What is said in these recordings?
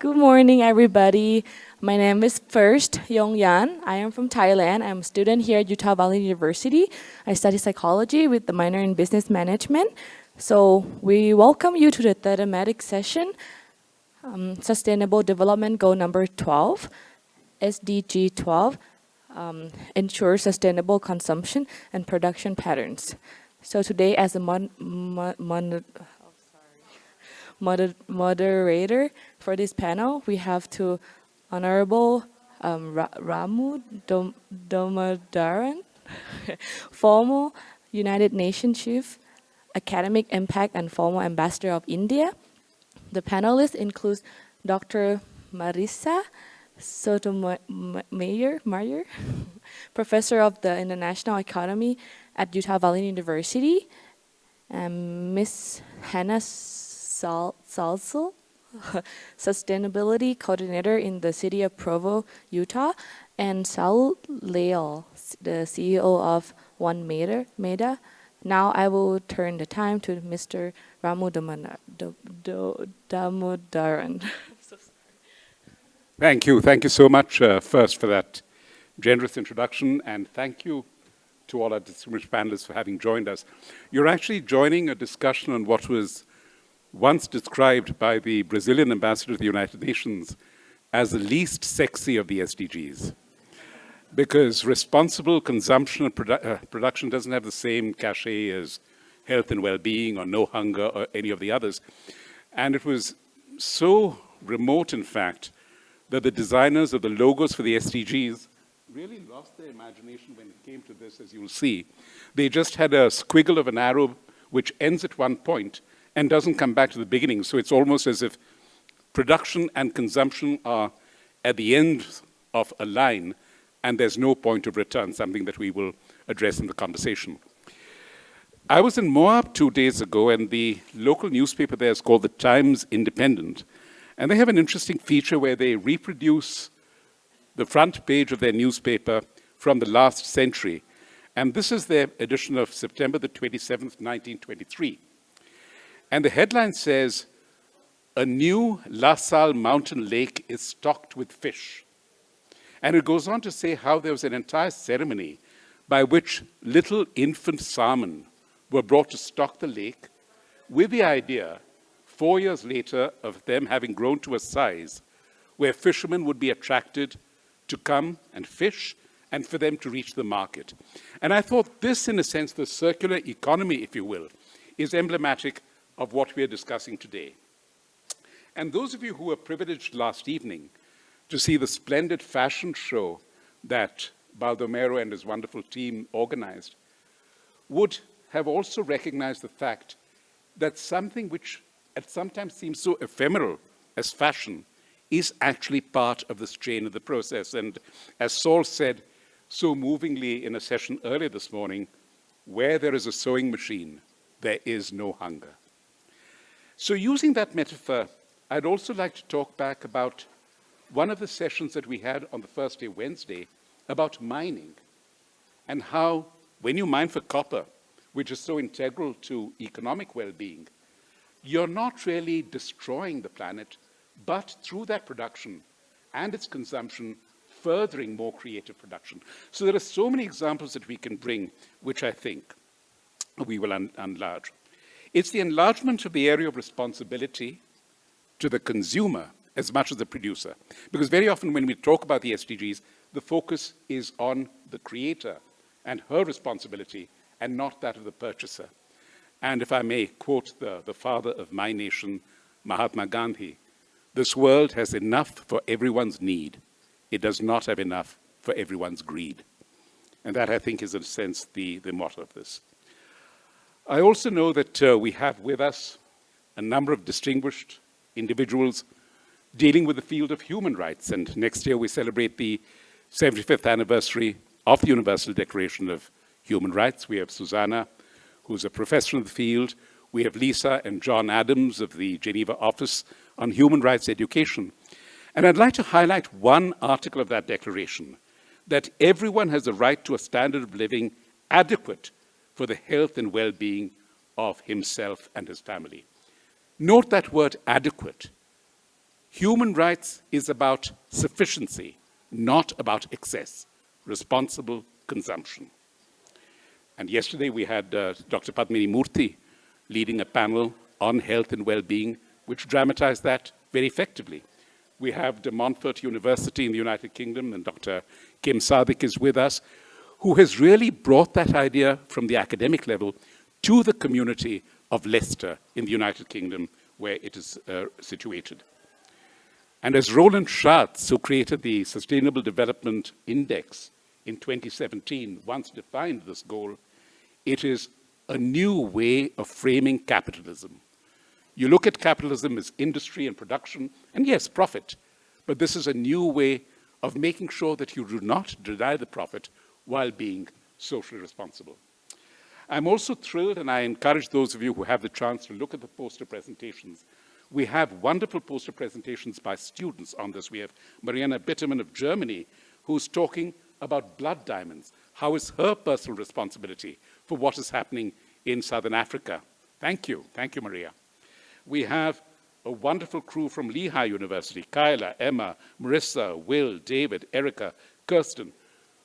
Good morning, everybody. My name is First Yong Yan. I am from Thailand. I'm a student here at Utah Valley University. I study psychology with the minor in business management. So we welcome you to the Thematic session, Sustainable Development Goal number 12, SDG 12, ensure sustainable consumption and production patterns. So today, as a moderator for this panel, we have two Honorable Ramu Damodaran, former United Nations Chief, Academic Impact and former Ambassador of India. The panelists include Dr. Maritza Sotomayor, Professor of the International Economy at Utah Valley University, and Ms. Hannah Salzl, Sustainability Coordinator in the city of Provo, Utah, and Saul Leal, the CEO of OneMeta. Now I will turn the time to Mr. Ramu Damodaran. Thank you. Thank you so much, first, for that generous introduction, and thank you to all our distinguished panelists for having joined us. You're actually joining a discussion on what was once described by the Brazilian ambassador to the United Nations as the least sexy of the SDGs. Because responsible consumption and production doesn't have the same cachet as health and well-being or no hunger or any of the others. And it was so remote, in fact, that the designers of the logos for the SDGs really lost their imagination when it came to this, as you'll see. They just had a squiggle of an arrow which ends at one point and doesn't come back to the beginning. So it's almost as if production and consumption are at the end of a line and there's no point of return, something that we will address in the conversation. I was in Moab 2 days ago, and the local newspaper there is called the Times Independent. And they have an interesting feature where they reproduce the front page of their newspaper from the last century. And this is their edition of September the 27th, 1923. And the headline says, "A new La Salle mountain lake is stocked with fish." And it goes on to say how there was an entire ceremony by which little infant salmon were brought to stock the lake with the idea, 4 years later, of them having grown to a size where fishermen would be attracted to come and fish and for them to reach the market. And I thought this, in a sense, the circular economy, if you will, is emblematic of what we are discussing today. And those of you who were privileged last evening to see the splendid fashion show that Baldomero and his wonderful team organized would have also recognized the fact that something which sometimes seems so ephemeral as fashion is actually part of the strain of the process. And as Saul said so movingly in a session earlier this morning, where there is a sewing machine, there is no hunger. So using that metaphor, I'd also like to talk back about one of the sessions that we had on the first day, Wednesday, about mining, and how when you mine for copper, which is so integral to economic well-being, you're not really destroying the planet, but through that production and its consumption, furthering more creative production. So there are so many examples that we can bring, which I think we will enlarge. It's the enlargement of the area of responsibility to the consumer as much as the producer. Because very often when we talk about the SDGs, the focus is on the creator and her responsibility and not that of the purchaser. And if I may quote the father of my nation, Mahatma Gandhi, "This world has enough for everyone's need. It does not have enough for everyone's greed." And that, I think, is in a sense the motto of this. I also know that we have with us a number of distinguished individuals dealing with the field of human rights. And next year we celebrate the 75th anniversary of the Universal Declaration of Human Rights. We have Susanna, who's a professor in the field. We have Lisa and John Adams of the Geneva Office on Human Rights Education. And I'd like to highlight one article of that declaration, that everyone has a right to a standard of living adequate for the health and well-being of himself and his family. Note that word adequate. Human rights is about sufficiency, not about excess, responsible consumption. And yesterday we had Dr. Padmini Murthy leading a panel on health and well-being, which dramatized that very effectively. We have De Montfort University in the United Kingdom, and Dr. Kim Sadik is with us, who has really brought that idea from the academic level to the community of Leicester in the United Kingdom, where it is situated. And as Roland Schatz, who created the Sustainable Development Index in 2017, once defined this goal, it is a new way of framing capitalism. You look at capitalism as industry and production, and yes, profit, but this is a new way of making sure that you do not deny the profit while being socially responsible. I'm also thrilled, and I encourage those of you who have the chance to look at the poster presentations. We have wonderful poster presentations by students on this. We have Mariana Bitterman of Germany, who's talking about blood diamonds. How is her personal responsibility for what is happening in Southern Africa? Thank you, Maria. We have a wonderful crew from Lehigh University, Kyla, Emma, Marissa, Will, David, Erica, Kirsten,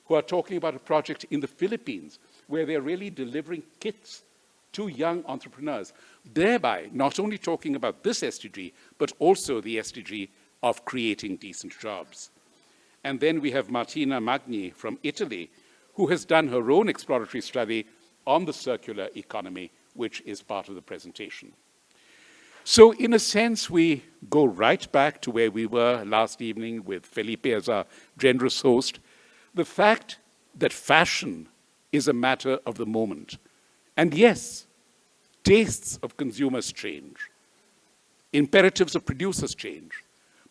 who are talking about a project in the Philippines where they're really delivering kits to young entrepreneurs, thereby not only talking about this SDG, but also the SDG of creating decent jobs. And then we have Martina Magni from Italy, who has done her own exploratory study on the circular economy, which is part of the presentation. So in a sense, we go right back to where we were last evening with Felipe as our generous host. The fact that fashion is a matter of the moment. And yes, tastes of consumers change. Imperatives of producers change.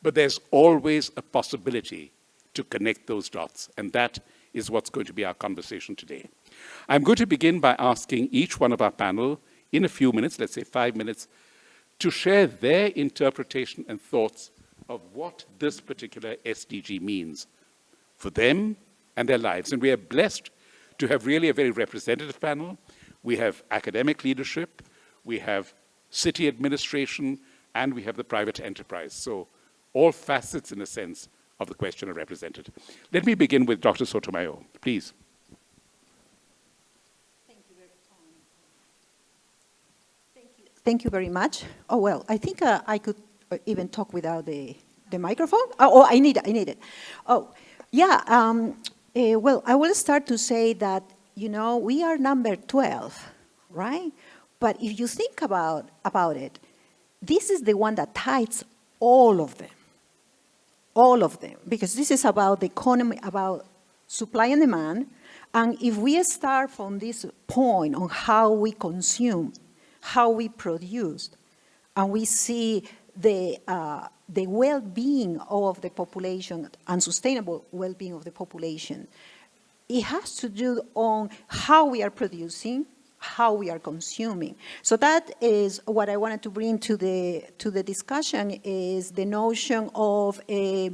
But there's always a possibility to connect those dots. And that is what's going to be our conversation today. I'm going to begin by asking each one of our panel in a few minutes, let's say 5 minutes, to share their interpretation and thoughts of what this particular SDG means for them and their lives. And we are blessed to have really a very representative panel. We have academic leadership, we have city administration, and we have the private enterprise. So all facets, in a sense, of the question are represented. Let me begin with Dr. Sotomayor, please. Thank you very much. Oh, well, I think I could even talk without the microphone. Oh, I need it. Oh, yeah. Well, I will start to say that, you know, we are number 12, right? But if you think about it, this is the one that ties all of them, because this is about the economy, about supply and demand. And if we start from this point on how we consume, how we produce, and we see the well-being of the population and sustainable well-being of the population, it has to do on how we are producing, how we are consuming. So that is what I wanted to bring to the discussion, is the notion of a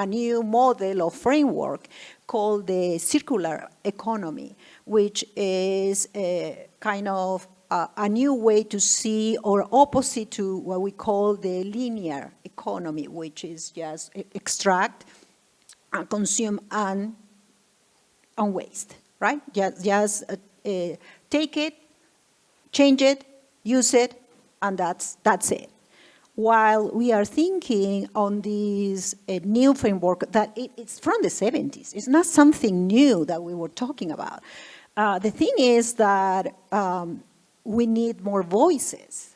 new model or framework called the circular economy, which is a kind of a new way to see, or opposite to what we call the linear economy, which is just extract and consume and waste, right? Just take it, change it, use it, and that's it. While we are thinking on this new framework that it's from the 70s, it's not something new that we were talking about. The thing is that we need more voices,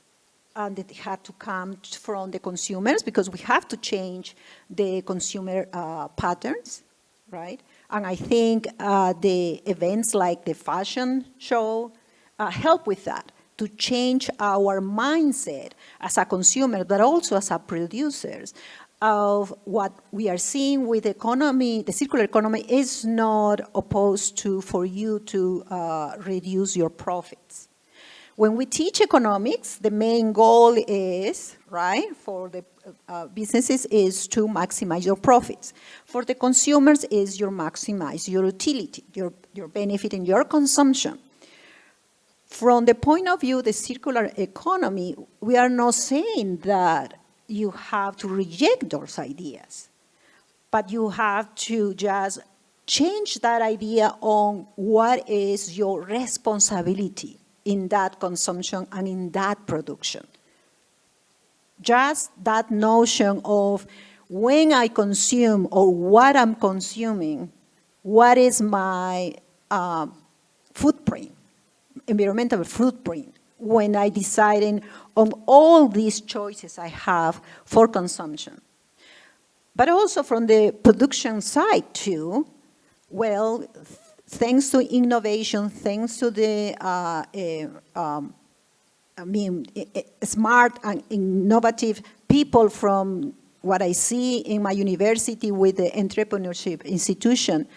and it had to come from the consumers, because we have to change the consumer patterns, right? And I think the events like the fashion show help with that, to change our mindset as a consumer, but also as a producers, of what we are seeing with the economy. The circular economy is not opposed to for you to reduce your profits. When we teach economics, the main goal is, right, for the businesses is to maximize your profits. For the consumers is you maximize your utility, your benefit and your consumption. From the point of view of the circular economy, we are not saying that you have to reject those ideas, but you have to just change that idea on what is your responsibility in that consumption and in that production. Just that notion of when I consume or what I'm consuming, what is my footprint, environmental footprint, when I deciding on all these choices I have for consumption. But also from the production side too, well, thanks to innovation, thanks to the smart and innovative people from what I see in my university with the entrepreneurship institution,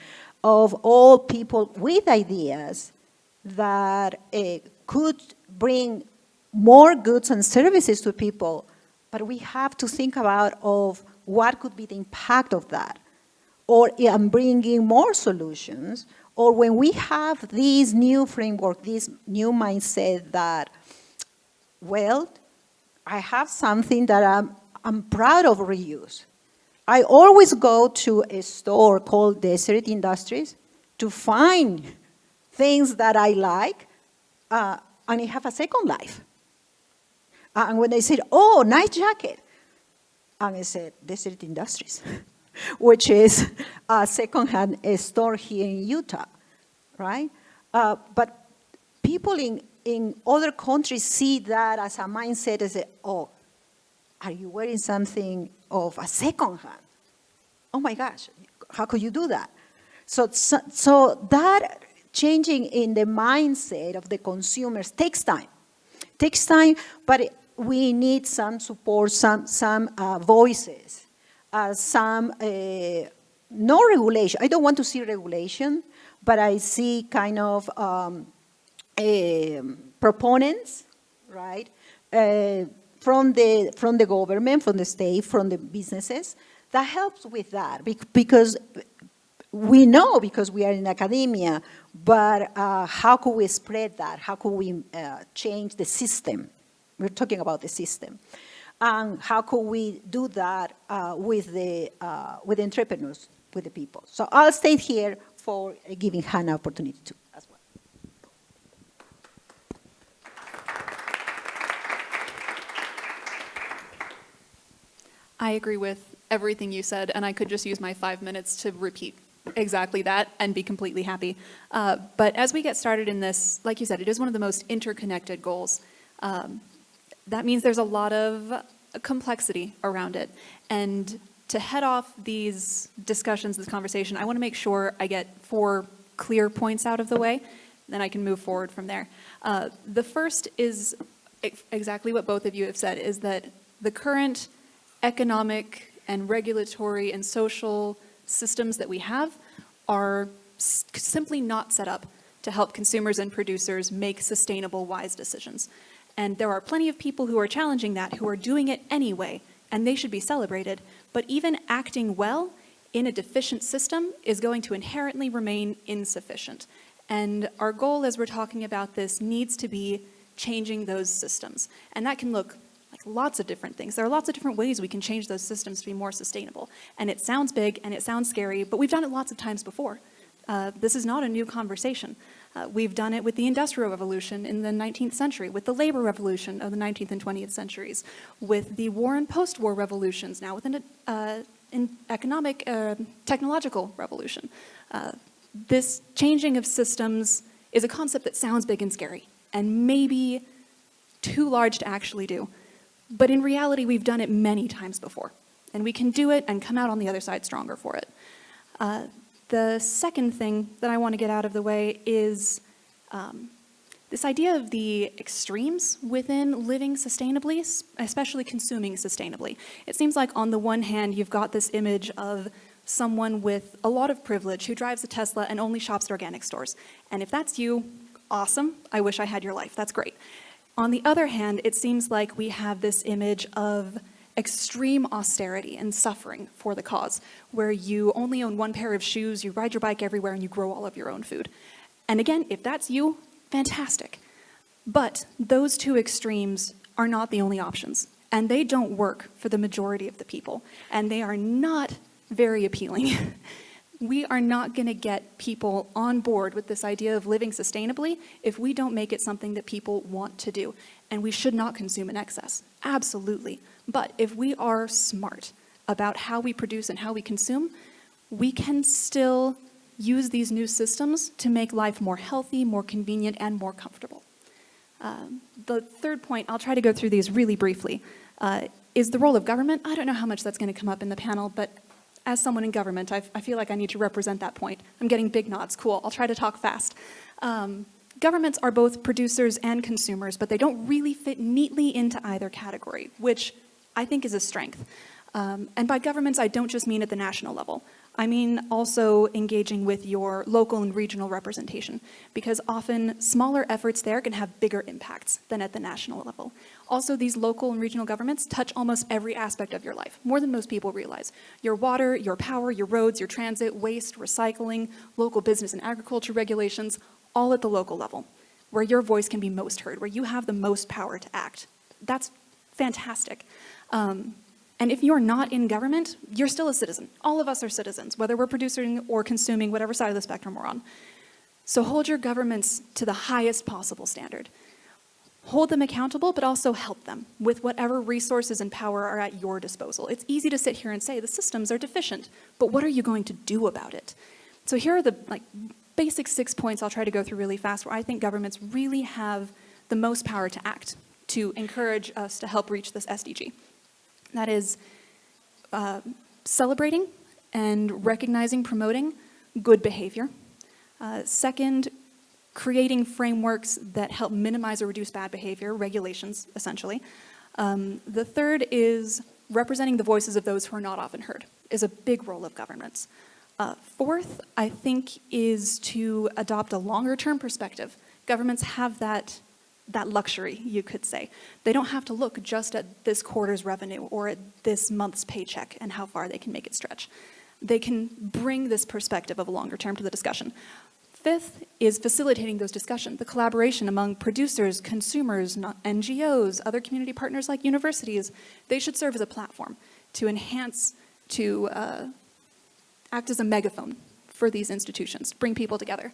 of all people with ideas that could bring more goods and services to people, but we have to think about of what could be the impact of that, or bringing more solutions, or when we have this new framework, this new mindset that, well, I have something that I'm proud of reuse. I always go to a store called Desert Industries to find things that I like, and it have a second life. And when they said, oh, nice jacket, and I said, Desert Industries, which is a second-hand store here in Utah, right? But people in other countries see that as a mindset as, oh, are you wearing something of a second-hand? Oh my gosh, how could you do that? So that changing in the mindset of the consumers takes time. Takes time, but we need some support, some voices, some, no regulation. I don't want to see regulation, but I see kind of proponents, right? From the government, from the state, from the businesses, that helps with that, because we know, because we are in academia, but how could we spread that? How could we change the system? We're talking about the system. And how could we do that with the entrepreneurs, with the people? So I'll stay here for giving Hannah opportunity too, as well. I agree with everything you said, and I could just use my 5 minutes to repeat exactly that and be completely happy. But as we get started in this, like you said, it is one of the most interconnected goals. That means there's a lot of complexity around it. And to head off these discussions, this conversation, I want to make sure I get 4 clear points out of the way, then I can move forward from there. The first is exactly what both of you have said, is that the current economic and regulatory and social systems that we have are simply not set up to help consumers and producers make sustainable, wise decisions. And there are plenty of people who are challenging that, who are doing it anyway, and they should be celebrated. But even acting well in a deficient system is going to inherently remain insufficient. And our goal as we're talking about this needs to be changing those systems. And that can look like lots of different things. There are lots of different ways we can change those systems to be more sustainable. And it sounds big and it sounds scary, but we've done it lots of times before. This is not a new conversation. We've done it with the Industrial Revolution in the 19th century, with the labor revolution of the 19th and 20th centuries, with the war and post-war revolutions, now with an economic, technological revolution. This changing of systems is a concept that sounds big and scary, and maybe too large to actually do. But in reality, we've done it many times before, and we can do it and come out on the other side stronger for it. The second thing that I want to get out of the way is this idea of the extremes within living sustainably, especially consuming sustainably. It seems like on the one hand, you've got this image of someone with a lot of privilege who drives a Tesla and only shops at organic stores. And if that's you, awesome. I wish I had your life. That's great. On the other hand, it seems like we have this image of extreme austerity and suffering for the cause, where you only own one pair of shoes, you ride your bike everywhere, and you grow all of your own food. And again, if that's you, fantastic. But those two extremes are not the only options. and they don't work for the majority of the people, and they are not very appealing. We are not going to get people on board with this idea of living sustainably if we don't make it something that people want to do. And we should not consume in excess, absolutely. But if we are smart about how we produce and how we consume, we can still use these new systems to make life more healthy, more convenient, and more comfortable. The third point, I'll try to go through these really briefly, is the role of government. I don't know how much that's going to come up in the panel, but as someone in government, I feel like I need to represent that point. I'm getting big nods, cool. I'll try to talk fast. Governments are both producers and consumers, but they don't really fit neatly into either category, which I think is a strength. And by governments, I don't just mean at the national level. I mean also engaging with your local and regional representation, because often smaller efforts there can have bigger impacts than at the national level. Also, these local and regional governments touch almost every aspect of your life, more than most people realize. Your water, your power, your roads, your transit, waste, recycling, local business and agriculture regulations, all at the local level, where your voice can be most heard, where you have the most power to act. That's fantastic. And if you're not in government, you're still a citizen. All of us are citizens, whether we're producing or consuming, whatever side of the spectrum we're on. So hold your governments to the highest possible standard. Hold them accountable, but also help them with whatever resources and power are at your disposal. It's easy to sit here and say the systems are deficient, but what are you going to do about it? So here are the basic 6 points I'll try to go through really fast, where I think governments really have the most power to act, to encourage us to help reach this SDG. That is celebrating and recognizing, promoting good behavior. Second, creating frameworks that help minimize or reduce bad behavior, regulations, essentially. The third is representing the voices of those who are not often heard, is a big role of governments. Fourth, I think, is to adopt a longer-term perspective. Governments have that luxury, you could say. They don't have to look just at this quarter's revenue or at this month's paycheck and how far they can make it stretch. They can bring this perspective of a longer term to the discussion. Fifth is facilitating those discussions, the collaboration among producers, consumers, NGOs, other community partners like universities. They should serve as a platform to enhance, to act as a megaphone for these institutions, bring people together.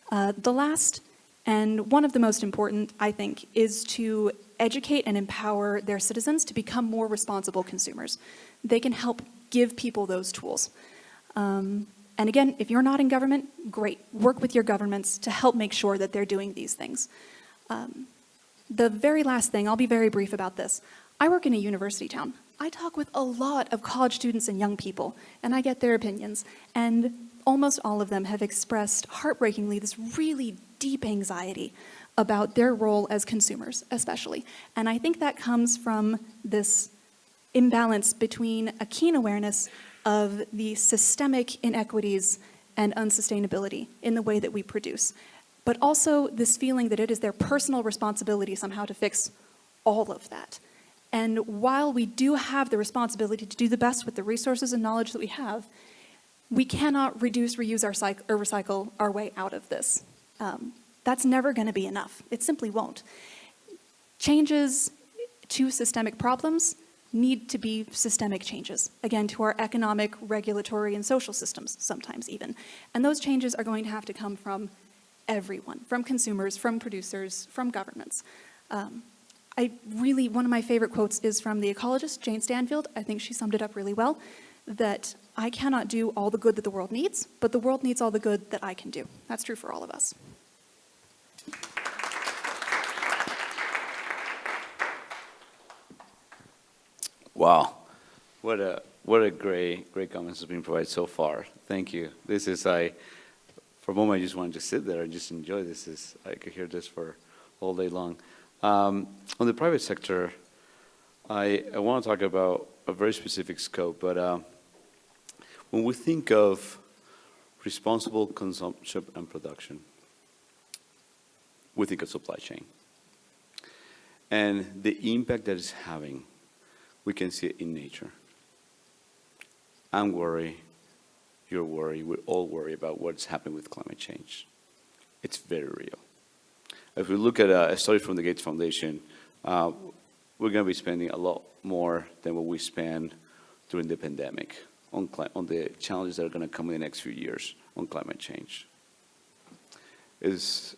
The last, and one of the most important, I think, is to educate and empower their citizens to become more responsible consumers. They can help give people those tools. And again, if you're not in government, great. Work with your governments to help make sure that they're doing these things. The very last thing, I'll be very brief about this. I work in a university town. I talk with a lot of college students and young people, and I get their opinions. And almost all of them have expressed heartbreakingly this really deep anxiety about their role as consumers, especially. And I think that comes from this imbalance between a keen awareness of the systemic inequities and unsustainability in the way that we produce, but also this feeling that it is their personal responsibility somehow to fix all of that. And while we do have the responsibility to do the best with the resources and knowledge that we have, we cannot reduce, reuse, or recycle our way out of this. That's never going to be enough. It simply won't. Changes to systemic problems need to be systemic changes, again, to our economic, regulatory, and social systems, sometimes even. And those changes are going to have to come from everyone, from consumers, from producers, from governments. One of my favorite quotes is from the ecologist, Jane Stanfield. I think she summed it up really well, that I cannot do all the good that the world needs, but the world needs all the good that I can do. That's true for all of us. Wow, what a great comments has been provided so far. Thank you. This is for a moment I just wanted to sit there and just enjoy this. I could hear this for all day long. On the private sector, I want to talk about a very specific scope, but when we think of responsible consumption and production, we think of supply chain. And the impact that it's having, we can see it in nature. I'm worried, you're worried, we all worry about what's happening with climate change. It's very real. If we look at a study from the Gates Foundation, we're going to be spending a lot more than what we spent during the pandemic on the challenges that are going to come in the next few years on climate change. It's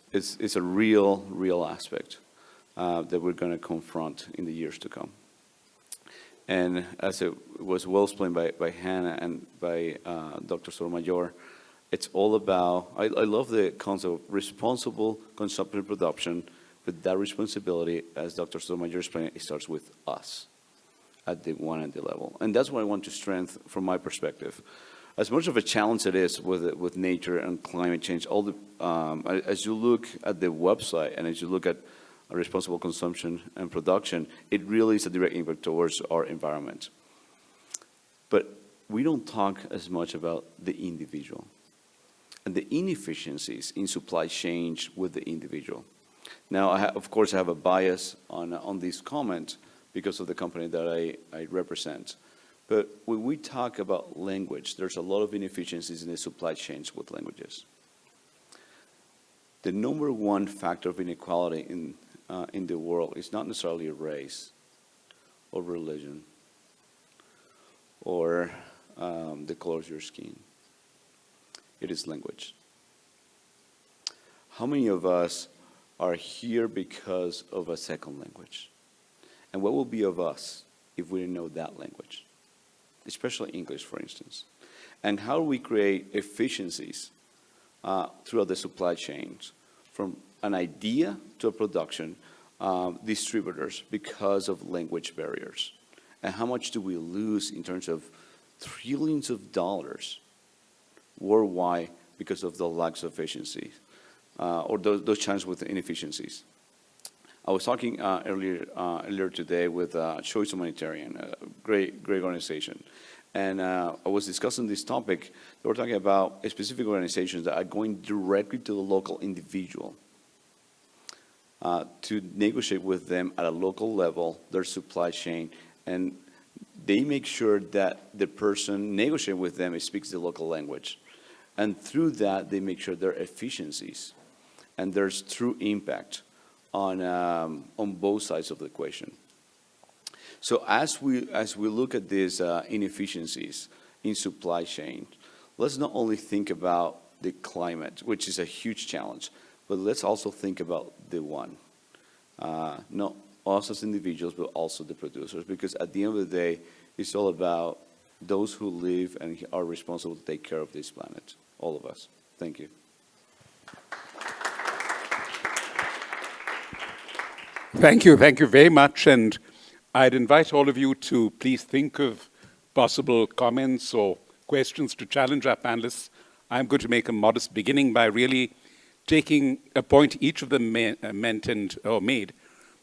a real aspect that we're going to confront in the years to come. And as it was well explained by Hannah and by Dr. Sotomayor, it's all about, I love the concept of responsible consumption and production, but that responsibility, as Dr. Sotomayor explained, it starts with us at the one and the level. And that's what I want to strengthen from my perspective. As much of a challenge it is with nature and climate change, all the, as you look at the website and as you look at responsible consumption and production, it really is a direct impact towards our environment. But we don't talk as much about the individual and the inefficiencies in supply chains with the individual. Now, of course, I have a bias on this comment because of the company that I represent. But when we talk about language, there's a lot of inefficiencies in the supply chains with languages. The number one factor of inequality in the world is not necessarily race or religion or the color of your skin. It is language. How many of us are here because of a second language? And what will be of us if we didn't know that language? Especially English, for instance. And how do we create efficiencies throughout the supply chains, from an idea to a production, distributors, because of language barriers? And how much do we lose in terms of trillions of dollars worldwide because of the lack of efficiency, or those challenges with inefficiencies? I was talking earlier today with Choice Humanitarian, a great organization. And I was discussing this topic. They were talking about specific organizations that are going directly to the local individual to negotiate with them at a local level, their supply chain. And they make sure that the person negotiating with them speaks the local language. And through that, they make sure there are efficiencies and there's true impact on both sides of the equation. So as we look at these inefficiencies in supply chain, let's not only think about the climate, which is a huge challenge, but let's also think about the one. Not us as individuals, but also the producers, because at the end of the day, it's all about those who live and are responsible to take care of this planet, all of us. Thank you. Thank you very much. And I'd invite all of you to please think of possible comments or questions to challenge our panelists. I'm going to make a modest beginning by really taking a point each of them meant or made,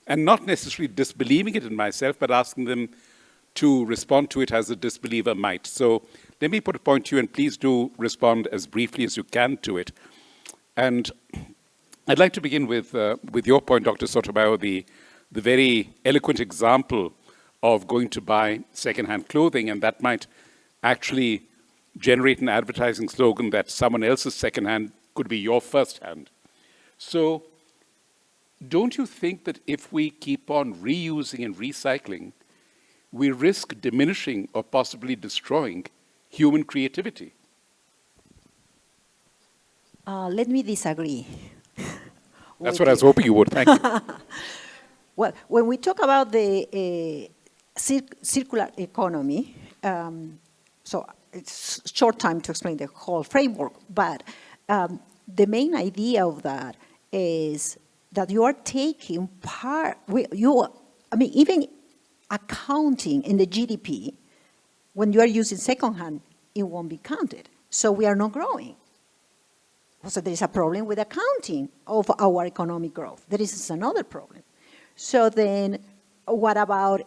and not necessarily disbelieving it in myself, but asking them to respond to it as a disbeliever might. So let me put a point to you, and please do respond as briefly as you can to it. And I'd like to begin with your point, Dr. Sotomayor, the very eloquent example of going to buy secondhand clothing, and that might actually generate an advertising slogan that someone else's secondhand could be your firsthand. So don't you think that if we keep on reusing and recycling, we risk diminishing or possibly destroying human creativity? Let me disagree. That's what I was hoping you would. Thank you. Well, when we talk about the circular economy, so it's short time to explain the whole framework, but the main idea of that is that you are taking part, even accounting in the GDP, when you are using secondhand, it won't be counted. So we are not growing. So there is a problem with accounting of our economic growth. There is another problem. So then what about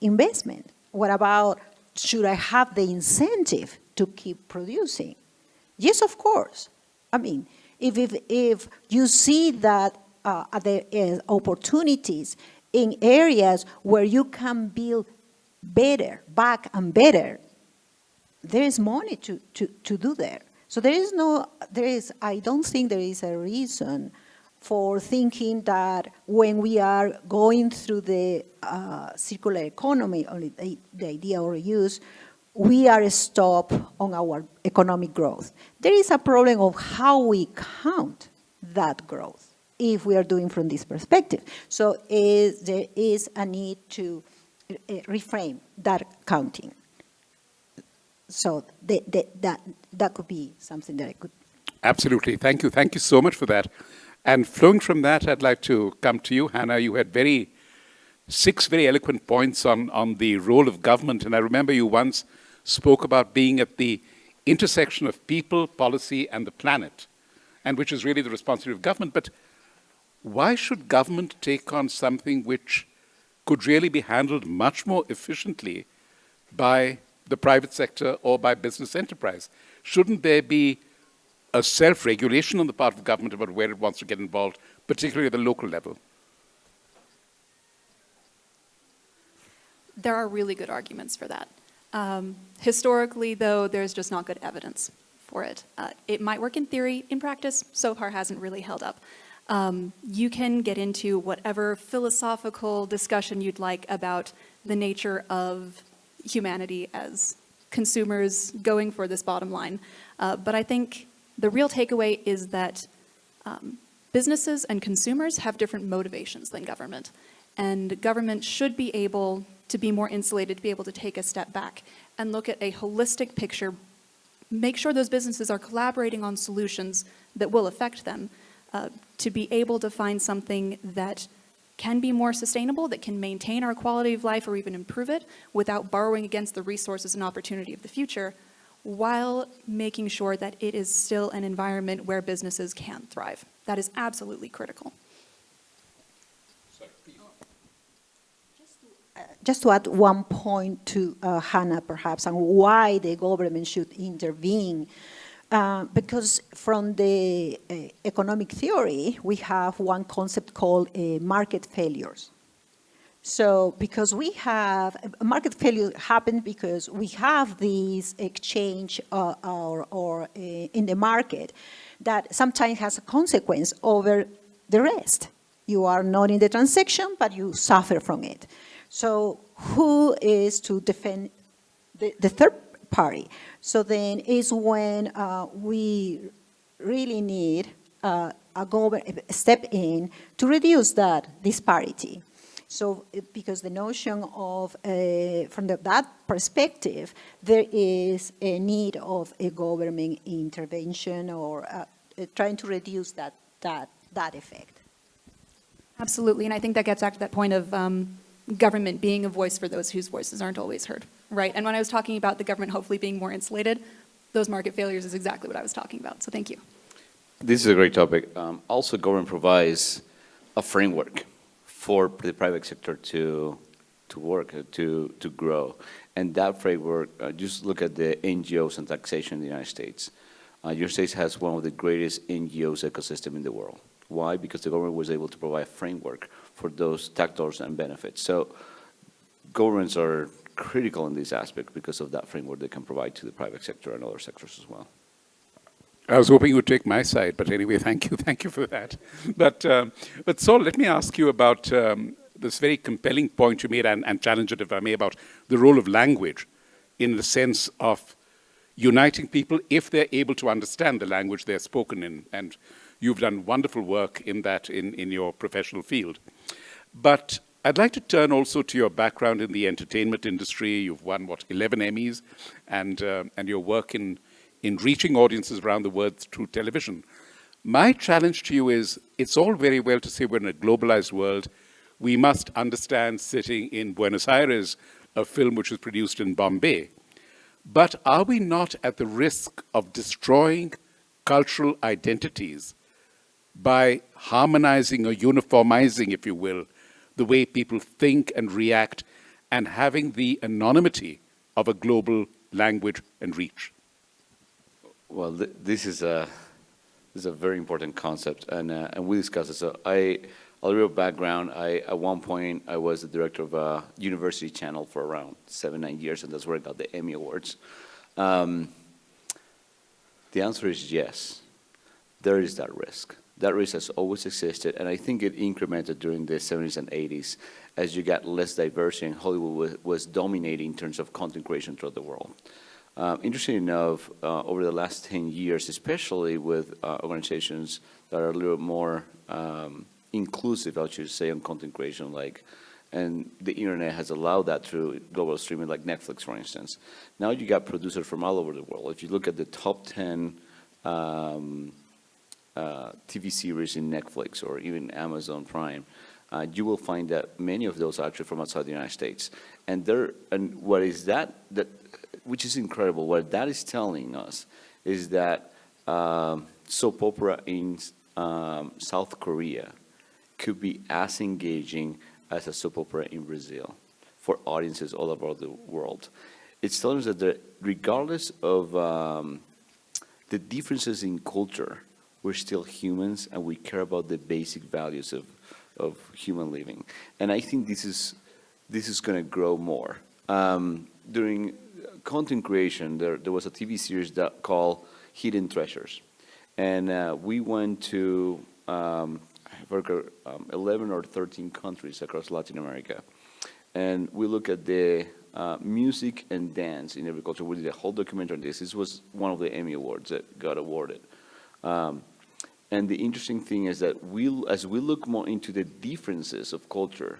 investment? What about, should I have the incentive to keep producing? Yes, of course. I mean, if you see that there are opportunities in areas where you can build better, back and better, there is money to do there. So I don't think there is a reason for thinking that when we are going through the circular economy, or the idea or use, we are stopped on our economic growth. There is a problem of how we count that growth if we are doing from this perspective. So there is a need to reframe that counting. So that could be something that I could. Absolutely. Thank you. Thank you so much for that. And flowing from that, I'd like to come to you, Hannah. You had 6 very eloquent points on the role of government. And I remember you once spoke about being at the intersection of people, policy, and the planet, and which is really the responsibility of government. But why should government take on something which could really be handled much more efficiently by the private sector or by business enterprise? Shouldn't there be a self-regulation on the part of government about where it wants to get involved, particularly at the local level? There are really good arguments for that. Historically, though, there's just not good evidence for it. It might work in theory. In practice, so far hasn't really held up. You can get into whatever philosophical discussion you'd like about the nature of humanity as consumers going for this bottom line. But I think the real takeaway is that businesses and consumers have different motivations than government. And government should be able to be more insulated, to be able to take a step back and look at a holistic picture, make sure those businesses are collaborating on solutions that will affect them, to be able to find something that can be more sustainable, that can maintain our quality of life or even improve it without borrowing against the resources and opportunity of the future, while making sure that it is still an environment where businesses can thrive. That is absolutely critical. Just to add one point to Hannah, perhaps, and why the government should intervene. Because from the economic theory, we have one concept called market failures. So because we have, market failure happened because we have this exchange in the market that sometimes has a consequence over the rest. You are not in the transaction, but you suffer from it. So who is to defend the third party? So then is when we really need a government step in to reduce that disparity. So because the notion of, from that perspective, there is a need of a government intervention or trying to reduce that effect. Absolutely, and I think that gets back to that point of government being a voice for those whose voices aren't always heard, right? And when I was talking about the government hopefully being more insulated, those market failures is exactly what I was talking about, so thank you. This is a great topic. Also, government provides a framework for the private sector to work, to grow. And that framework, just look at the NGOs and taxation in the United States. Your state has one of the greatest NGOs ecosystem in the world. Why? Because the government was able to provide a framework for those tax dollars and benefits. So governments are critical in this aspect because of that framework they can provide to the private sector and other sectors as well. I was hoping you would take my side, but anyway, thank you for that. But Saul, let me ask you about this very compelling point you made, and challenge it, if I may, about the role of language in the sense of uniting people if they're able to understand the language they're spoken in. And you've done wonderful work in that in your professional field. But I'd like to turn also to your background in the entertainment industry. You've won, 11 Emmys, and your work in reaching audiences around the world through television. My challenge to you is, it's all very well to say we're in a globalized world. We must understand, sitting in Buenos Aires, a film which is produced in Bombay. But are we not at the risk of destroying cultural identities by harmonizing or uniformizing, if you will, the way people think and react, and having the anonymity of a global language and reach? Well, this is a very important concept, and we discussed it. So a little background. At one point, I was the director of a university channel for around 7-9 years, and that's where I got the Emmy Awards. The answer is yes. There is that risk. That risk has always existed, and I think it incremented during the 70s and 80s as you got less diversity and Hollywood was dominating in terms of content creation throughout the world. Interesting enough, over the last 10 years, especially with organizations that are a little more inclusive, I should say, on content creation, and the internet has allowed that through global streaming, like Netflix, for instance. Now you got producers from all over the world. If you look at the top 10 TV series in Netflix or even Amazon Prime, you will find that many of those are actually from outside the United States. And what is that which is incredible, what that is telling us is that soap opera in South Korea could be as engaging as a soap opera in Brazil for audiences all over the world. It's telling us that regardless of the differences in culture, we're still humans and we care about the basic values of human living. And I think this is going to grow more. During content creation, there was a TV series called Hidden Treasures. And we went to 11 or 13 countries across Latin America. And we look at the music and dance in every culture. We did a whole documentary on this. This was one of the Emmy Awards that got awarded. And the interesting thing is that as we look more into the differences of culture,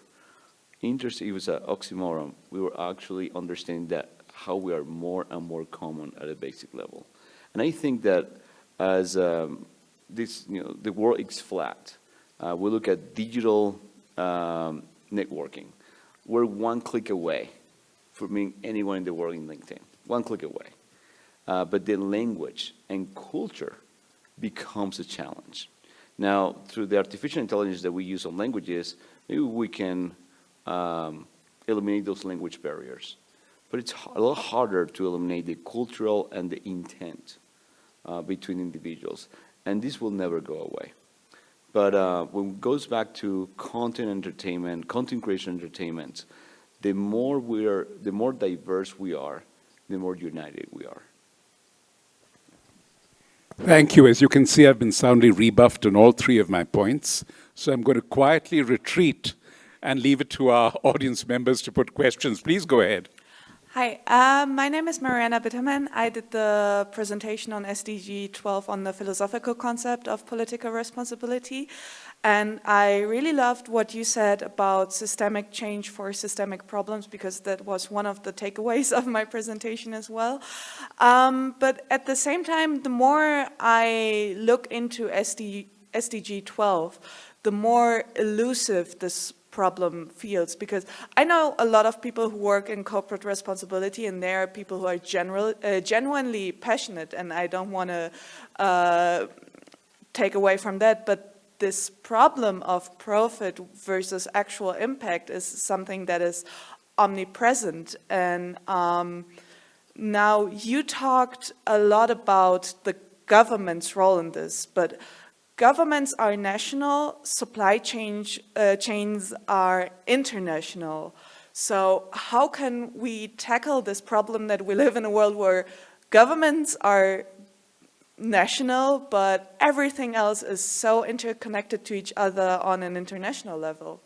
it was an oxymoron. We were actually understanding that how we are more and more common at a basic level. And I think that as the world is flat, we look at digital networking. We're one click away from being anyone in the world in LinkedIn. One click away. But the language and culture becomes a challenge. Now, through the artificial intelligence that we use on languages, maybe we can eliminate those language barriers. But it's a lot harder to eliminate the cultural and the intent between individuals. And this will never go away. But when it goes back to content entertainment, content creation entertainment, the more diverse we are, the more united we are. Thank you. As you can see, I've been soundly rebuffed on all three of my points. So I'm going to quietly retreat and leave it to our audience members to put questions. Please go ahead. Hi, my name is Mariana Bitterman. I did the presentation on SDG 12 on the philosophical concept of political responsibility. And I really loved what you said about systemic change for systemic problems, because that was one of the takeaways of my presentation as well. But at the same time, the more I look into SDG 12, the more elusive this problem feels, because I know a lot of people who work in corporate responsibility, and there are people who are genuinely passionate, and I don't want to take away from that, but this problem of profit versus actual impact is something that is omnipresent. And now you talked a lot about the government's role in this, but governments are national, supply chains are international. So how can we tackle this problem that we live in a world where governments are national, but everything else is so interconnected to each other on an international level?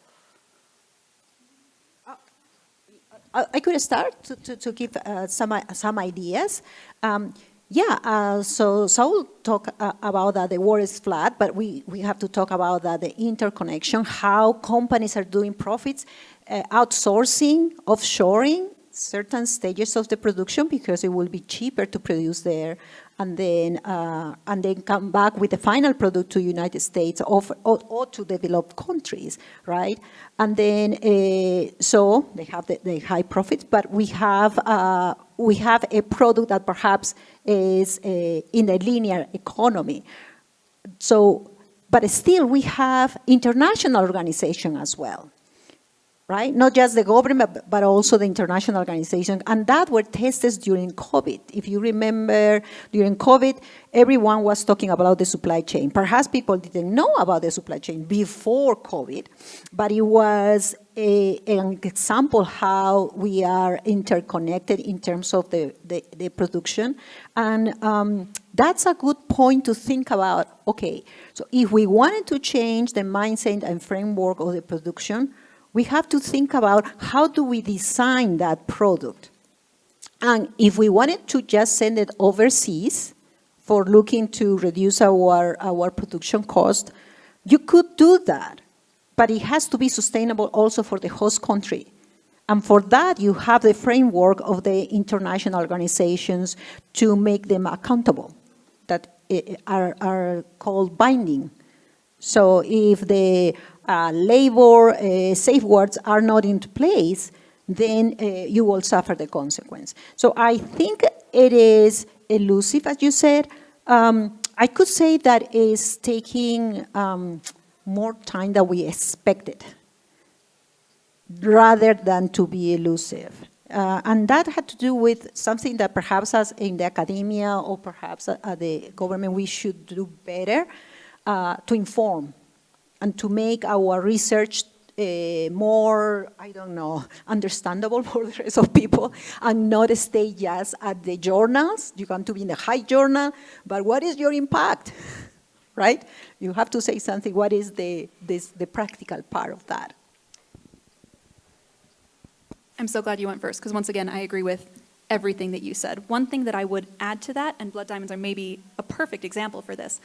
I could start to give some ideas. So Saul talked about that the world is flat, but we have to talk about that the interconnection, how companies are doing profits, outsourcing, offshoring certain stages of the production because it will be cheaper to produce there, and then come back with the final product to United States or to developed countries, right? And then so they have the high profits, but we have a product that perhaps is in a linear economy. So, but still we have international organization as well, right? Not just the government, but also the international organization. And that were tested during COVID. If you remember, during COVID, everyone was talking about the supply chain. Perhaps people didn't know about the supply chain before COVID, but it was an example how we are interconnected in terms of the production. And that's a good point to think about, okay, so if we wanted to change the mindset and framework of the production, we have to think about how do we design that product. And if we wanted to just send it overseas for looking to reduce our production cost, you could do that, but it has to be sustainable also for the host country. And for that, you have the framework of the international organizations to make them accountable, that are called binding. So if the labor safeguards are not in place, then you will suffer the consequence. So I think it is elusive, as you said. I could say that it's taking more time than we expected, rather than to be elusive. And that had to do with something that perhaps as in the academia or perhaps at the government we should do better to inform and to make our research more, I don't know, understandable for the rest of people and not stay just at the journals. You want to be in the high journal, but what is your impact, right? You have to say something, what is the practical part of that? I'm so glad you went first, because once again, I agree with everything that you said. One thing that I would add to that, and blood diamonds are maybe a perfect example for this,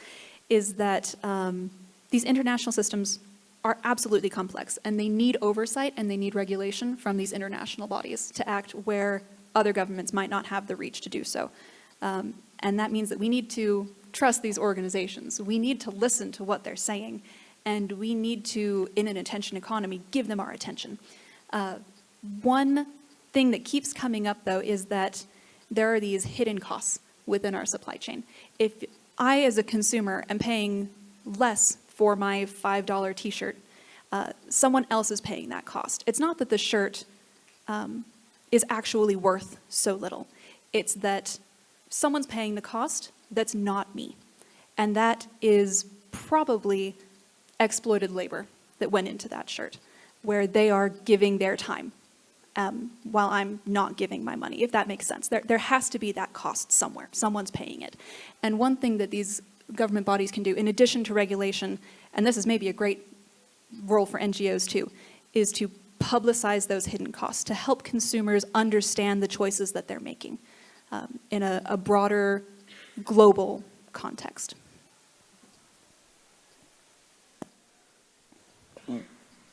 is that these international systems are absolutely complex, and they need oversight and they need regulation from these international bodies to act where other governments might not have the reach to do so. And that means that we need to trust these organizations. We need to listen to what they're saying, and we need to, in an attention economy, give them our attention. One thing that keeps coming up, though, is that there are these hidden costs within our supply chain. If I, as a consumer, am paying less for my $5 t-shirt, someone else is paying that cost. It's not that the shirt is actually worth so little. It's that someone's paying the cost that's not me. And that is probably exploited labor that went into that shirt, where they are giving their time while I'm not giving my money, if that makes sense. There has to be that cost somewhere. Someone's paying it. And one thing that these government bodies can do, in addition to regulation, and this is maybe a great role for NGOs too, is to publicize those hidden costs, to help consumers understand the choices that they're making in a broader global context.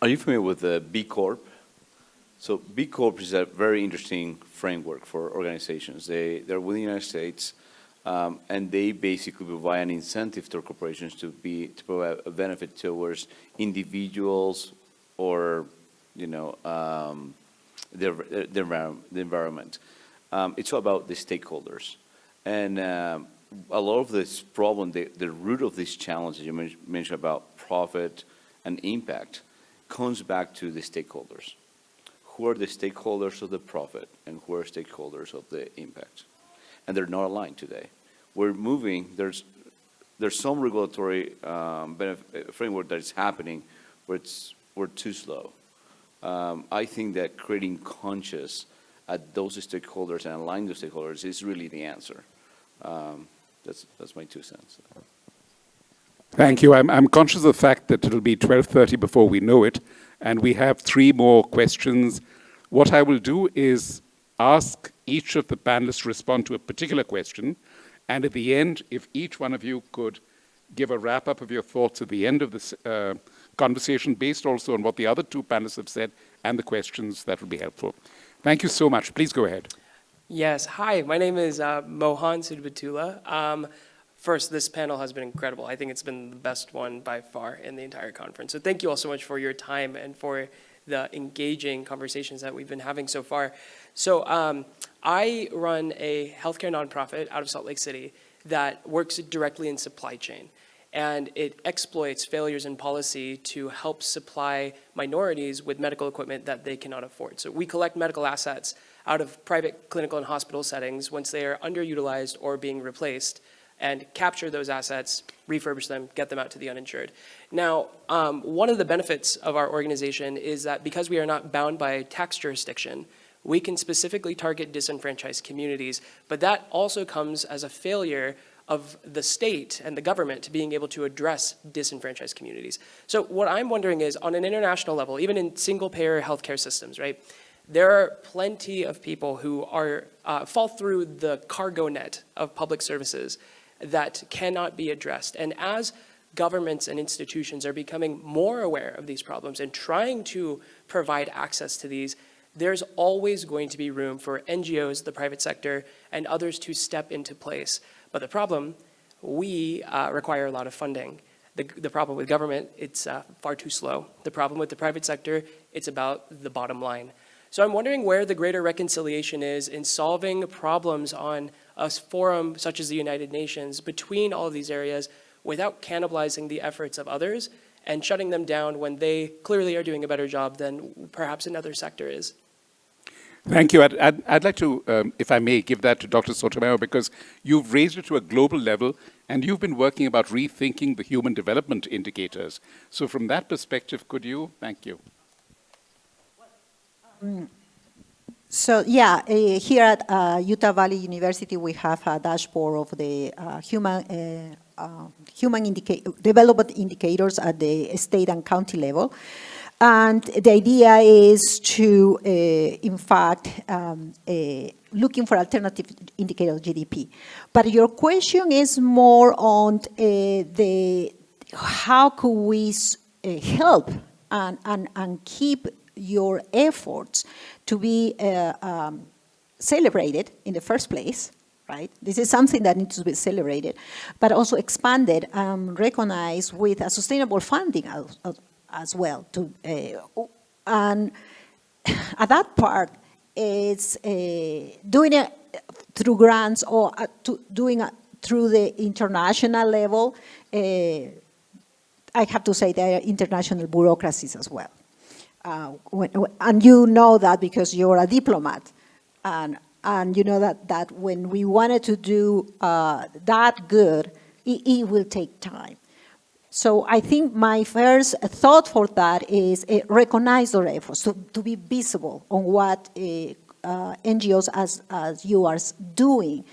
Are you familiar with the B Corp? So B Corp is a very interesting framework for organizations. They're within the United States, and they basically provide an incentive to corporations to provide a benefit towards individuals or, you know, the environment. It's all about the stakeholders. And a lot of this problem, the root of these challenges you mentioned about profit and impact comes back to the stakeholders. Who are the stakeholders of the profit and who are stakeholders of the impact? And they're not aligned today. We're moving, there's some regulatory framework that is happening where we're too slow. I think that creating conscious at those stakeholders and aligning those stakeholders is really the answer. That's my 2 cents. Thank you. I'm conscious of the fact that it'll be 12:30 before we know it, and we have 3 more questions. What I will do is ask each of the panelists to respond to a particular question, and at the end, if each one of you could give a wrap-up of your thoughts at the end of this conversation, based also on what the other 2 panelists have said and the questions, that would be helpful. Thank you so much. Please go ahead. Yes. Hi, my name is Mohan Sudbatula. First, this panel has been incredible. I think it's been the best one by far in the entire conference. So thank you all so much for your time and for the engaging conversations that we've been having so far. So I run a healthcare nonprofit out of Salt Lake City that works directly in supply chain. And it exploits failures in policy to help supply minorities with medical equipment that they cannot afford. So we collect medical assets out of private clinical and hospital settings once they are underutilized or being replaced, and capture those assets, refurbish them, get them out to the uninsured. Now, one of the benefits of our organization is that because we are not bound by tax jurisdiction, we can specifically target disenfranchised communities, but that also comes as a failure of the state and the government being able to address disenfranchised communities. So what I'm wondering is, on an international level, even in single-payer healthcare systems, right, there are plenty of people who are fall through the cargo net of public services that cannot be addressed. And as governments and institutions are becoming more aware of these problems and trying to provide access to these, there's always going to be room for NGOs, the private sector, and others to step into place. But the problem, we require a lot of funding. The problem with government, it's far too slow. The problem with the private sector, it's about the bottom line. So I'm wondering where the greater reconciliation is in solving problems on a forum such as the United Nations between all of these areas without cannibalizing the efforts of others and shutting them down when they clearly are doing a better job than perhaps another sector is. Thank you. I'd like to, if I may, give that to Dr. Sotomayor, because you've raised it to a global level and you've been working about rethinking the human development indicators. So from that perspective, could you? Thank you. So yeah, here at Utah Valley University, we have a dashboard of the human development indicators at the state and county level. And the idea is to, in fact, looking for alternative indicator of GDP. But your question is more on how could we help and keep your efforts to be celebrated in the first place, right? This is something that needs to be celebrated, but also expanded and recognized with a sustainable funding as well. And at that part, it's doing it through grants or doing it through the international level. I have to say there are international bureaucracies as well. And you know that because you're a diplomat. And you know that when we wanted to do that good, it will take time. So I think my first thought for that is recognize their efforts, to be visible on what NGOs as you are doing.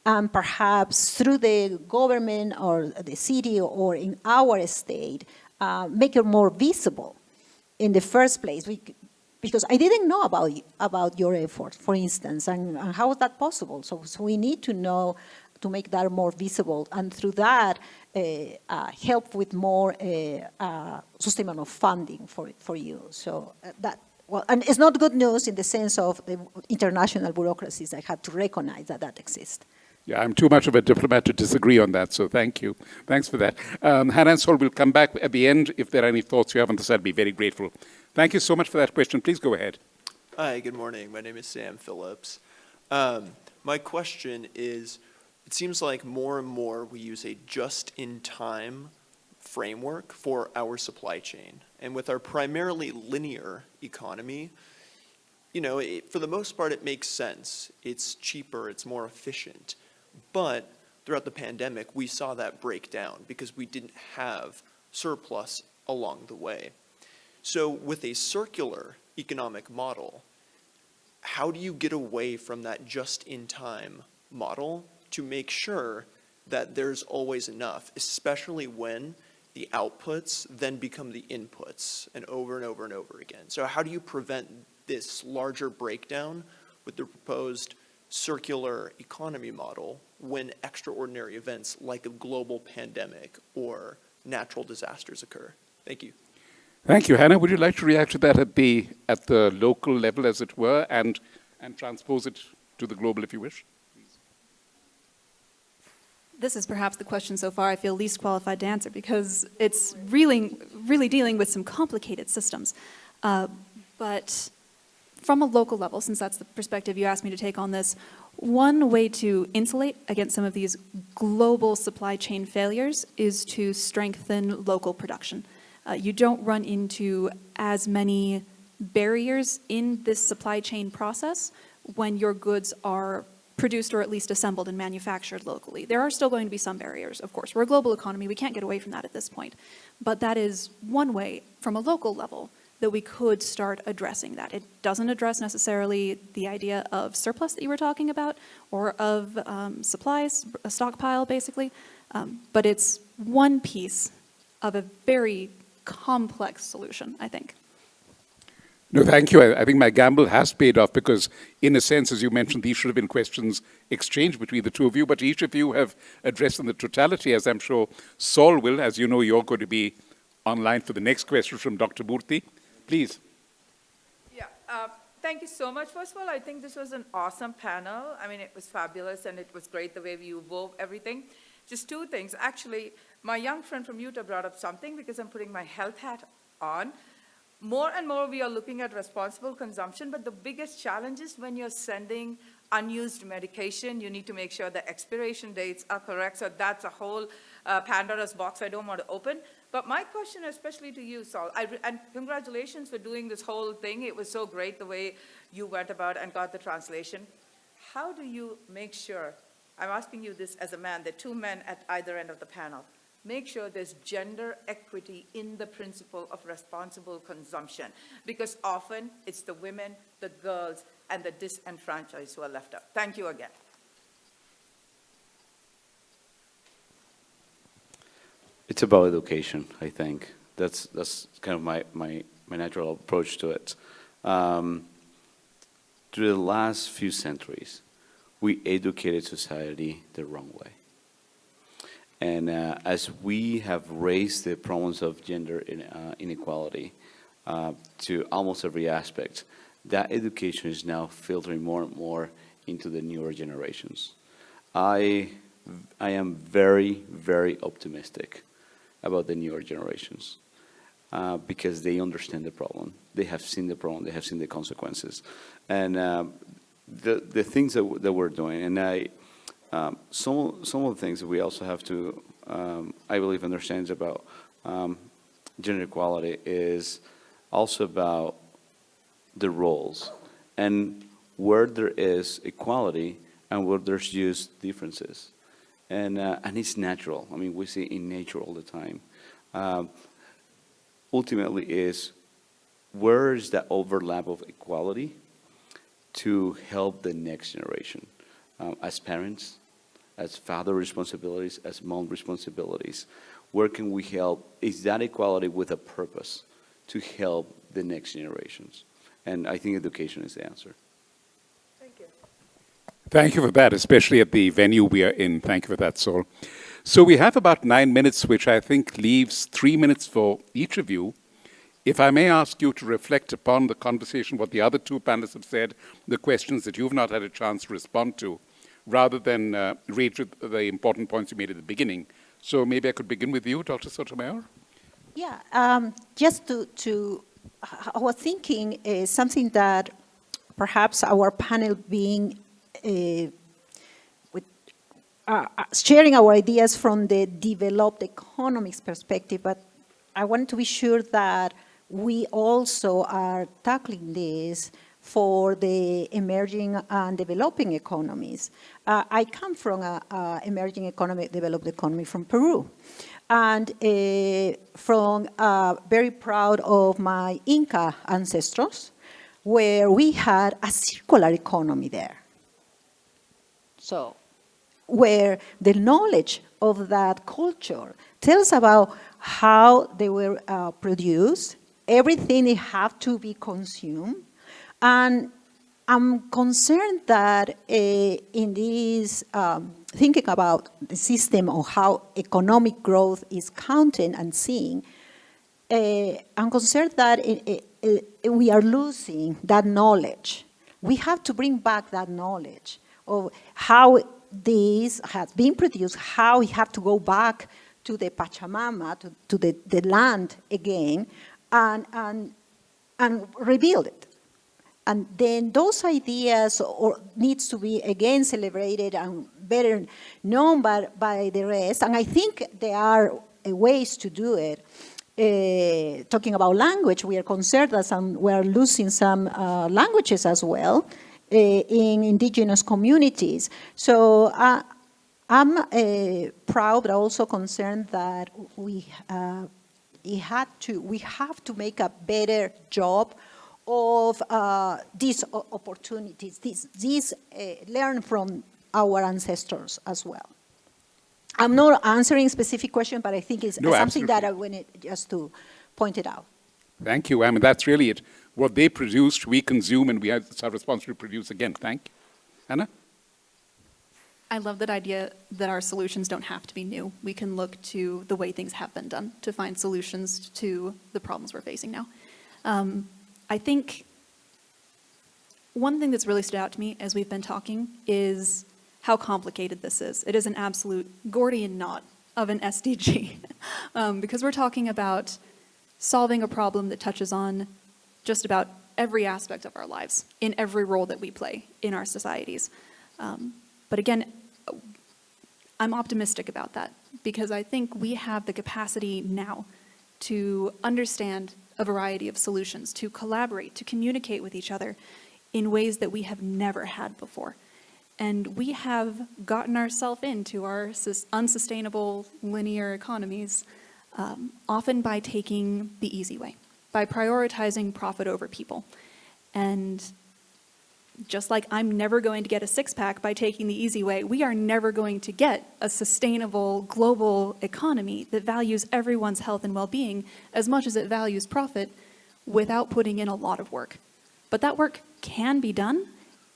And perhaps through the government or the city or in our state, make it more visible in the first place. Because I didn't know about your effort, for instance, and how is that possible? So we need to know to make that more visible, and through that, help with more sustainable funding for you. So and it's not good news in the sense of the international bureaucracies that had to recognize that exists. Yeah, I'm too much of a diplomat to disagree on that, so thank you. Thanks for that. Hannah and Saul, we'll come back at the end. If there are any thoughts you have on this, I'd be very grateful. Thank you so much for that question. Please go ahead. Hi, good morning. My name is Sam Phillips. My question is, it seems like more and more we use a just-in-time framework for our supply chain. And with our primarily linear economy, you know, for the most part, it makes sense. It's cheaper, it's more efficient. But throughout the pandemic, we saw that break down because we didn't have surplus along the way. So with a circular economic model, how do you get away from that just-in-time model to make sure that there's always enough, especially when the outputs then become the inputs and over and over and over again? So how do you prevent this larger breakdown with the proposed circular economy model when extraordinary events like a global pandemic or natural disasters occur? Thank you. Thank you. Hannah, would you like to react to that at the local level, as it were, and transpose it to the global, if you wish? This is perhaps the question so far I feel least qualified to answer because it's really dealing with some complicated systems. But from a local level, since that's the perspective you asked me to take on this, one way to insulate against some of these global supply chain failures is to strengthen local production. You don't run into as many barriers in this supply chain process when your goods are produced or at least assembled and manufactured locally. There are still going to be some barriers, of course. We're a global economy. We can't get away from that at this point. But that is one way from a local level that we could start addressing that. It doesn't address necessarily the idea of surplus that you were talking about, or of supplies, a stockpile basically, but it's one piece of a very complex solution, I think. No, thank you. I think my gamble has paid off because, in a sense, as you mentioned, these should have been questions exchanged between the two of you, but each of you have addressed in the totality, as I'm sure Saul will. As you know, you're going to be online for the next question from Dr. Murthy. Please. Yeah, thank you so much. First of all, I think this was an awesome panel. I mean, it was fabulous, and it was great the way you wove everything. Just two things. Actually, my young friend from Utah brought up something, because I'm putting my health hat on. More and more we are looking at responsible consumption, but the biggest challenge is when you're sending unused medication, you need to make sure the expiration dates are correct. So that's a whole Pandora's box I don't want to open. But my question, especially to you, Saul, and congratulations for doing this whole thing. It was so great the way you went about and got the translation. How do you make sure, I'm asking you this as a man, there are two men at either end of the panel, make sure there's gender equity in the principle of responsible consumption, because often it's the women, the girls, and the disenfranchised who are left out. Thank you again. It's about education, I think. That's kind of my natural approach to it. Through the last few centuries, we educated society the wrong way. And as we have raised the problems of gender inequality to almost every aspect, that education is now filtering more and more into the newer generations. I am very, very optimistic about the newer generations because they understand the problem. They have seen the problem. They have seen the consequences. And the things that we're doing, and some of the things that we also have to, I believe, understand about gender equality is also about the roles and where there is equality and where there's just differences. And it's natural. I mean, we see it in nature all the time. Ultimately is where is that overlap of equality to help the next generation as parents, as father responsibilities, as mom responsibilities. Where can we help? Is that equality with a purpose to help the next generations? And I think education is the answer. Thank you. Thank you for that, especially at the venue we are in. Thank you for that, Saul. So we have about 9 minutes, which I think leaves 3 minutes for each of you. If I may ask you to reflect upon the conversation, what the other two panelists have said, the questions that you've not had a chance to respond to, rather than read through the important points you made at the beginning. So maybe I could begin with you, Dr. Sotomayor. Yeah, just to I was thinking something that perhaps our panel being sharing our ideas from the developed economics perspective, but I want to be sure that we also are tackling this for the emerging and developing economies. I come from an emerging economy, developed economy from Peru. And very proud of my Inca ancestors, where we had a circular economy there. So, where the knowledge of that culture tells about how they were produced, everything they have to be consumed. And I'm concerned that in this thinking about the system of how economic growth is counted and seen, I'm concerned that we are losing that knowledge. We have to bring back that knowledge of how this has been produced, how we have to go back to the Pachamama, to the land again, and rebuild it. And then those ideas needs to be again celebrated and better known by the rest. And I think there are ways to do it. Talking about language, we are concerned that we are losing some languages as well in indigenous communities. So I'm proud, but also concerned that we we have to make a better job of these opportunities, learn from our ancestors as well. I'm not answering specific question, but I think it's No, something that absolutely. I wanted just to point it out. Thank you. I mean, that's really it. What they produced, we consume, and we have our responsibility to produce again. Thank you. Anna? I love that idea that our solutions don't have to be new. We can look to the way things have been done to find solutions to the problems we're facing now. I think one thing that's really stood out to me as we've been talking is how complicated this is. It is an absolute Gordian knot of an SDG because we're talking about solving a problem that touches on just about every aspect of our lives in every role that we play in our societies. But again, I'm optimistic about that because I think we have the capacity now to understand a variety of solutions, to collaborate, to communicate with each other in ways that we have never had before. And we have gotten ourselves into our unsustainable linear economies, often by taking the easy way, by prioritizing profit over people. And just like I'm never going to get a six-pack by taking the easy way, we are never going to get a sustainable global economy that values everyone's health and well-being as much as it values profit without putting in a lot of work. But that work can be done,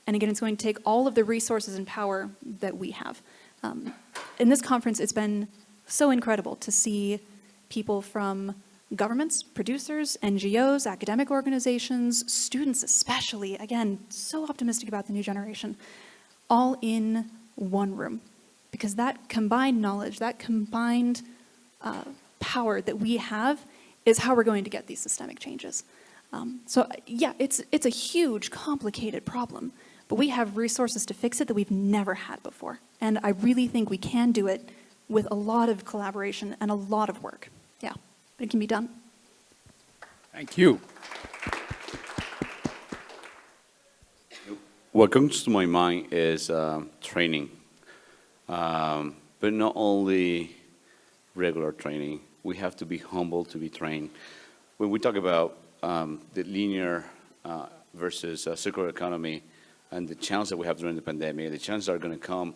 and again, it's going to take all of the resources and power that we have. In this conference, it's been so incredible to see people from governments, producers, NGOs, academic organizations, students especially, again, so optimistic about the new generation, all in one room. Because that combined knowledge, that combined power that we have is how we're going to get these systemic changes. So yeah, it's a huge, complicated problem, but we have resources to fix it that we've never had before. And I really think we can do it with a lot of collaboration and a lot of work. Yeah, but it can be done. Thank you. What comes to my mind is training, but not only regular training. We have to be humble to be trained. When we talk about the linear versus circular economy and the challenge that we have during the pandemic, the challenges that are going to come,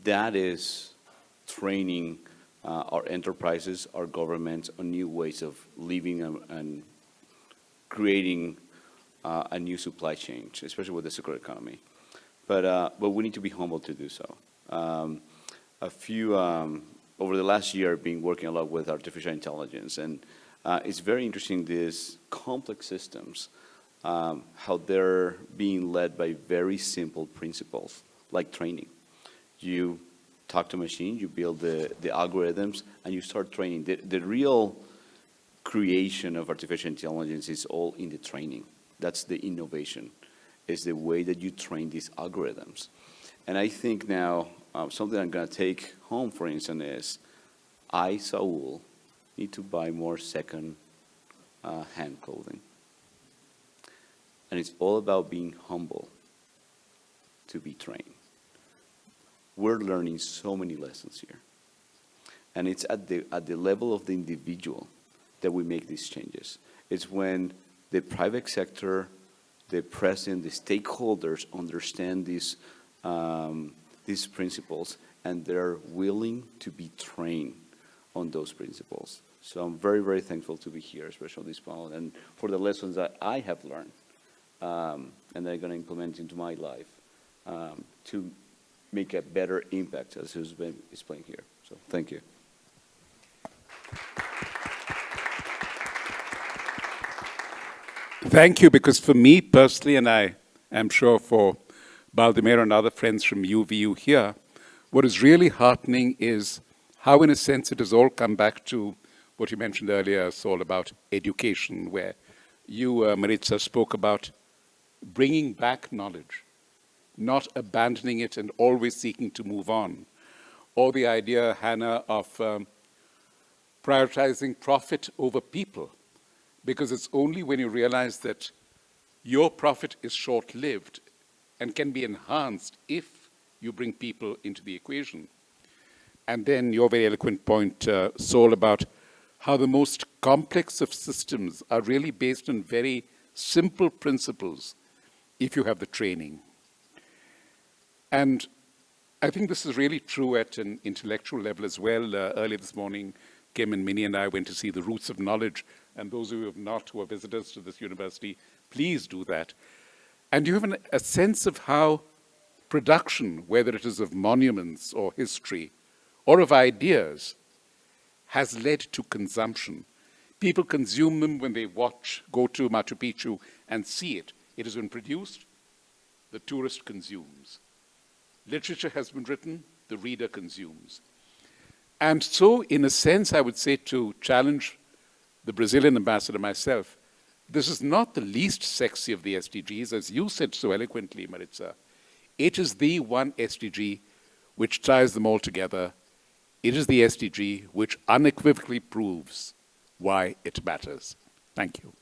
that is training our enterprises, our governments on new ways of living and creating a new supply chain, especially with the circular economy. But we need to be humble to do so. Over the last year, I've been working a lot with artificial intelligence, and it's very interesting, these complex systems, how they're being led by very simple principles, like training. You talk to a machine, you build the algorithms, and you start training. The real creation of artificial intelligence is all in the training. That's the innovation, is the way that you train these algorithms. And I think now, something I'm going to take home, for instance, is I, Saul, need to buy more second-hand clothing. And it's all about being humble to be trained. We're learning so many lessons here. And it's at the level of the individual that we make these changes. It's when the private sector, the president, the stakeholders understand these principles, and they're willing to be trained on those principles. So I'm very, very thankful to be here, especially on this panel, and for the lessons that I have learned, and that I'm going to implement into my life to make a better impact, as has been explained here. So thank you. Thank you, because for me personally, and I am sure for Baldemar and other friends from UVU here, what is really heartening is how, in a sense, it has all come back to what you mentioned earlier, Saul, about education, where you, Maritza, spoke about bringing back knowledge, not abandoning it and always seeking to move on. Or the idea, Hannah, of prioritizing profit over people, because it's only when you realize that your profit is short-lived and can be enhanced if you bring people into the equation. And then your very eloquent point, Saul, about how the most complex of systems are really based on very simple principles if you have the training. And I think this is really true at an intellectual level as well. Earlier this morning, Kim and Minnie and I went to see The Roots of Knowledge, and those of you who have not, who are visitors to this university, please do that. And you have a sense of how production, whether it is of monuments or history or of ideas, has led to consumption. People consume them when they go to Machu Picchu and see it. It has been produced, the tourist consumes. Literature has been written, the reader consumes. And so, in a sense, I would say, to challenge the Brazilian ambassador myself, this is not the least sexy of the SDGs, as you said so eloquently, Maritza. It is the one SDG which ties them all together. It is the SDG which unequivocally proves why it matters. Thank you.